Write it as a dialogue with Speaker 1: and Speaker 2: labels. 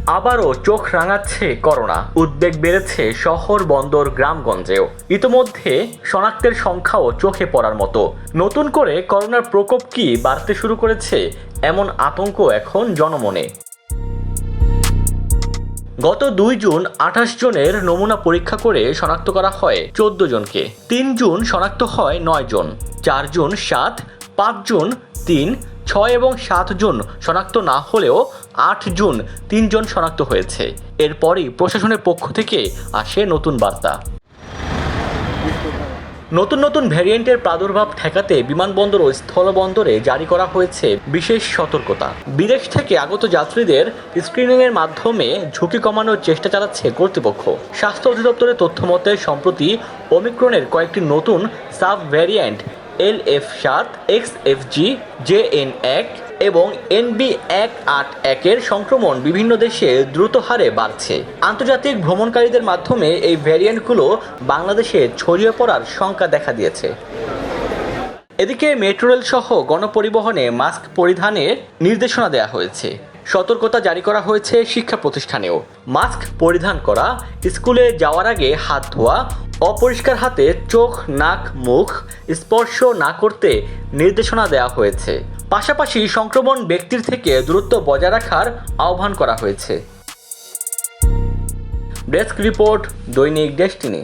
Speaker 1: আবারও চোখ রাঙাচ্ছে করোনা, উদ্বেগ বেড়েছে শহর বন্দর গ্রামগঞ্জেও। ইতোমধ্যে শনাক্তের সংখ্যাও চোখে পড়ার মতো। নতুন করে করোনার প্রকোপ কি বাড়তে শুরু করেছে, এমন আতঙ্ক এখন জনমনে। গত 2 জুন 28 জনের নমুনা পরীক্ষা করে শনাক্ত করা হয় 14 জনকে। 3 জুন শনাক্ত হয় 9 জন, 4 জুন 7, 5 জুন 3, 6 এবং 7 জুন শনাক্ত না হলেও 8 জুন 3 জন শনাক্ত হয়েছে। এরপরই প্রশাসনের পক্ষ থেকে আসে নতুন বার্তা। নতুন ভ্যারিয়েন্টের প্রাদুর্ভাব ঠেকাতে বিমানবন্দর ও স্থলবন্দরে জারি করা হয়েছে বিশেষ সতর্কতা। বিদেশ থেকে আগত যাত্রীদের স্ক্রিনিংয়ের মাধ্যমে ঝুঁকি কমানোর চেষ্টা চালাচ্ছে কর্তৃপক্ষ। স্বাস্থ্য অধিদপ্তরের তথ্য মতে সম্প্রতি ওমিক্রনের কয়েকটি নতুন sub variant LF7, XFG, JN1 এবং NB181 এর সংক্রমণ বিভিন্ন দেশে দ্রুত হারে বাড়ছে। আন্তর্জাতিক ভ্রমণকারীদের মাধ্যমে এই ভ্যারিয়েন্টগুলো বাংলাদেশে ছড়িয়ে পড়ার শঙ্কা দেখা দিয়েছে। এদিকে মেট্রো রেল সহ গণপরিবহনে মাস্ক পরিধানের নির্দেশনা দেওয়া হয়েছে। সতর্কতা জারি করা হয়েছে শিক্ষা প্রতিষ্ঠানেও। মাস্ক পরিধান করা, স্কুলে যাওয়ার আগে হাত ধোয়া, অপরিষ্কার হাতে চোখ, নাক, মুখ স্পর্শ না করতে নির্দেশনা দেওয়া হয়েছে। পাশাপাশি সংক্রমণ ব্যক্তির থেকে দূরত্ব বজায় রাখার আহ্বান করা হয়েছে। ডেস্ক রিপোর্ট, দৈনিক ডেস্টিনি।